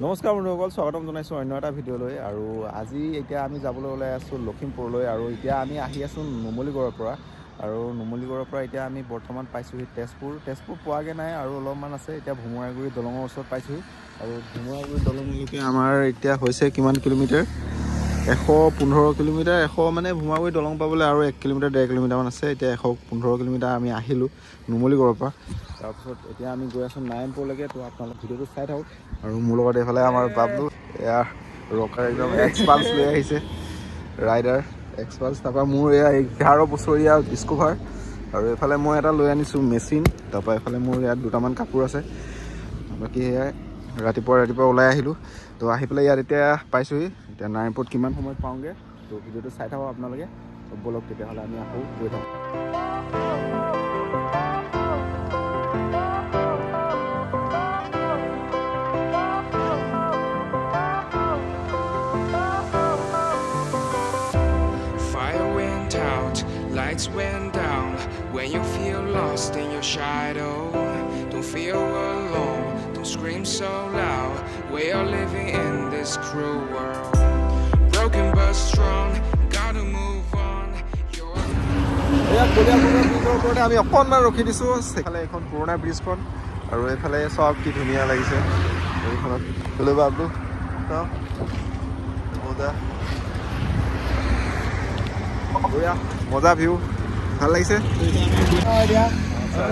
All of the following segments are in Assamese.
নমস্কাৰ বন্ধুসকল, স্বাগতম জনাইছোঁ অন্য এটা ভিডিঅ'লৈ। আৰু আজি এতিয়া আমি যাবলৈ ওলাই আছোঁ লখিমপুৰলৈ। আৰু এতিয়া আমি আহি আছোঁ নুমলীগড়ৰ পৰা। আৰু নুমলীগড়ৰ পৰা এতিয়া আমি বৰ্তমান পাইছোঁহি তেজপুৰ পোৱাগৈ নাই আৰু অলপমান আছে। এতিয়া ভোমোৰাগুৰি দলঙৰ ওচৰত পাইছোঁহি। আৰু ভোমোৰাগুৰি দলঙলৈকে আমাৰ এতিয়া হৈছে কিমান কিলোমিটাৰ? 115 কিলোমিটাৰ। মানে ভোমোৰাগুৰি দলং পাবলৈ আৰু 1 কিলোমিটাৰ 1.5 কিলোমিটাৰমান আছে। এতিয়া 115 কিলোমিটাৰ আমি আহিলোঁ নুমলীগড়ৰ পৰা। তাৰপিছত এতিয়া আমি গৈ আছোঁ নাৰায়ণপুৰলৈকে। তো আপোনালোক ভিডিঅ'টো চাই থাকক। আৰু মোৰ লগত এইফালে আমাৰ বাবলু, এয়া ৰকাৰ একদম এক্সপালছ লৈ আহিছে, ৰাইডাৰ এক্সপালছ। তাৰপৰা মোৰ এয়া 11 বছৰীয়া ডিস্কভাৰ। আৰু এইফালে মই এটা লৈ আনিছোঁ মেচিন। তাৰপৰা এইফালে মোৰ ইয়াত দুটামান কাপোৰ আছে। বাকী সেয়াই ৰাতিপুৱা ওলাই আহিলোঁ। তো আহি পেলাই ইয়াত এতিয়া পাইছোঁহি। এতিয়া নাৰায়ণপুৰত কিমান সময়ত পাওঁগৈ, তো ভিডিঅ'টো চাই থাকক আপোনালোকে। ব'লক তেতিয়াহ'লে আমি আকৌ গৈ থাকোঁ। Lights went down when you feel lost in your shadow. Don't feel alone, don't scream so loud. We are living in this cruel world. Broken but strong, gotta move on. আমি অকণমান ৰখি দিছোঁ। সেইফালে এখন পুৰণা ব্ৰিজখন, আৰু এইফালে চব কি ধুনীয়া লাগিছে এইখনত। হেল্ল' বাবলু, মজা ভিউ, ভাল লাগিছে।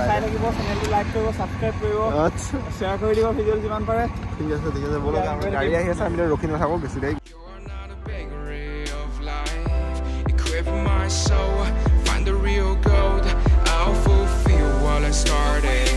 চাই থাকিব, চেনেলটো লাইক কৰিব, ছাবস্ক্ৰাইব কৰিব, শ্বেয়াৰ কৰি দিব ভিডিঅ' যিমান পাৰে। ঠিক আছে ব'লক, গাড়ী আহি আছে, আমি ৰখি নাথাকোঁ বেছি দেৰি। Find the real gold, I'll fulfill what I started.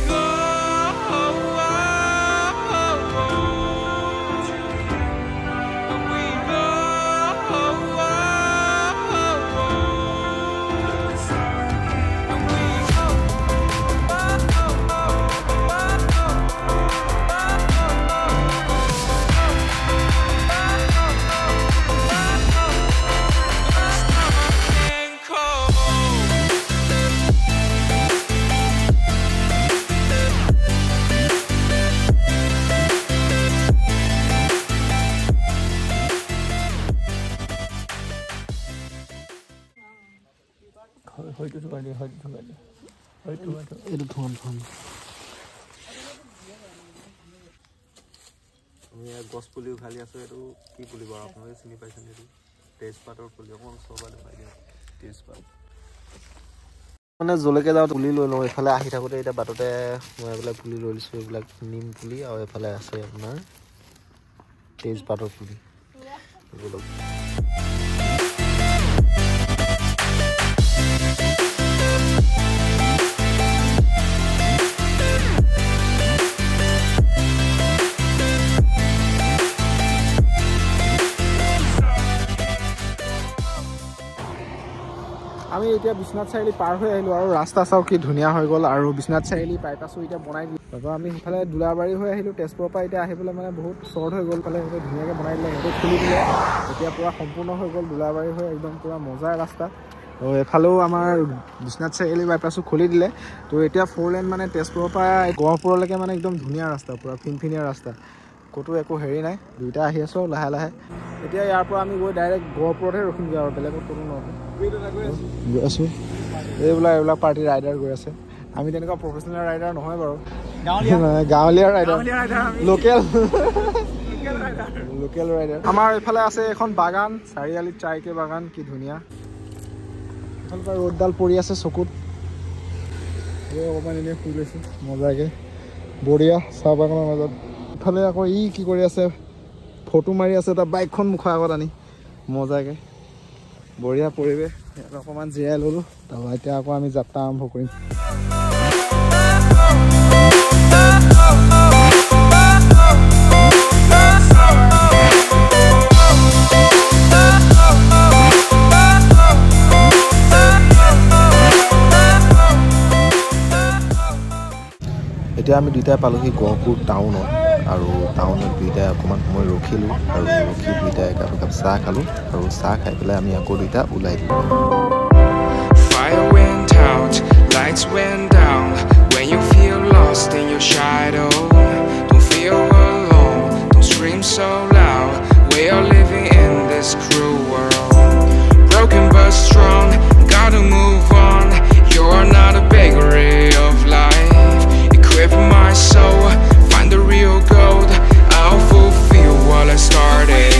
গছ পুলি উঘালি আছোঁ। এইটো কি পুলি বাৰু, আপোনালোকে চিনি পাইছেনে? এইটো তেজপাতৰ পুলি। অকণমান চবা দেখাই দিয়ে তেজপাত। মানে যলৈকে যাওঁ পুলি লৈ লওঁ। এইফালে আহি থাকোঁতে এতিয়া বাটতে মই এইবিলাক পুলি লৈ লৈছোঁ। এইবিলাক নিম পুলি, আৰু এইফালে আছে আপোনাৰ তেজপাতৰ পুলি। আমি এতিয়া বিশ্বনাথ চাৰিআলি পাৰ হৈ আহিলোঁ। আৰু ৰাস্তা চাওঁ কি ধুনীয়া হৈ গ'ল। আৰু বিশ্বনাথ চাৰিআলি বাইপাছো এতিয়া বনাই দিলে। তাৰপৰা আমি সেইফালে দুলাবাৰী হৈ আহিলোঁ। তেজপুৰৰ পৰা এতিয়া আহিবলৈ মানে বহুত শ্বৰ্ট হৈ গ'ল। ফালে সেইটো ধুনীয়াকৈ বনাই দিলে, সেইটো খুলি দিলে। এতিয়া পূৰা সম্পূৰ্ণ হৈ গ'ল দুলাবাৰী হৈ, একদম পূৰা মজাৰ ৰাস্তা। তো এইফালেও আমাৰ বিশ্বনাথ চাৰিআলি বাইপাছো খুলি দিলে। তো এতিয়া 4 লেন মানে তেজপুৰৰ পৰা গহপুৰলৈকে মানে একদম ধুনীয়া ৰাস্তা, পূৰা ফিনফিনীয়া ৰাস্তা, ক'তো একো হেৰি নাই। দুইটা আহি আছোঁ আৰু লাহে লাহে। এতিয়া ইয়াৰ পৰা আমি গৈ ডাইৰেক্ট গহপুৰতহে ৰখিমগৈ, আৰু বেলেগত ক'তো নৰখোঁ। গৈ আছোঁ। এইবিলাক পাৰ্টি ৰাইডাৰ গৈ আছে। আমি তেনেকুৱা প্ৰফেচনেল ৰাইডাৰ নহয় বাৰু, গাঁৱলীয়া ৰাইডাৰ, লোকেল ৰাইডাৰ। আমাৰ এইফালে আছে এখন বাগান, চাৰিআলিত চাইকে বাগান, কি ধুনীয়া। এইফালৰ পৰা ৰ'দডাল পৰি আছে চকুত। অকণমান এনেই শুই লৈছোঁ মজাকৈ, বঢ়িয়া চাহ বাগানৰ মাজত। ইফালে আকৌ ই কি কৰি আছে, ফটো মাৰি আছে তাৰ বাইকখন মুখৰ আগত আনি, মজাকৈ বঢ়িয়া পৰিৱেশ। অকণমান জিৰাই ল'লোঁ। তাৰপৰা এতিয়া আকৌ আমি যাত্ৰা আৰম্ভ কৰিম। এতিয়া আমি দুইটাই পালোহি গহপুৰ টাউনত। আৰু টাউনত দুইটাই অকণমান সময় ৰখিলোঁ। আৰু ৰখি দুইটাই একাপ চাহ খালোঁ। আৰু চাহ খাই পেলাই আমি আকৌ দুইটা ওলাই দিলোঁ। Fire went out, lights went down. When you feel lost in your shadow, don't feel alone, don't scream so loud. We are living in this cruel world. Broken but strong, gotta move on. You're not a bakery of life. Equip my soul, find the real gold. I'll fulfill what I started.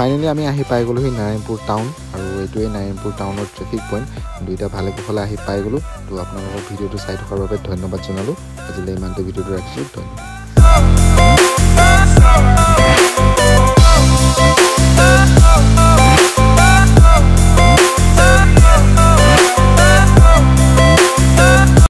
Finally আমি আহি পাই গ'লোহি নাৰায়ণপুৰ টাউন আৰু এইটোৱে নাৰায়ণপুৰ টাউনৰ ট্ৰেফিক পইণ্ট দুইটা ভালে কুশলে আহি পাই গ'লোঁ তো আপোনালোকৰ ভিডিঅ'টো চাই থকাৰ বাবে ধন্যবাদ জনালোঁ আজিলৈ ইমানতে ভিডিঅ'টো ৰাখিছোঁ ধন্যবাদ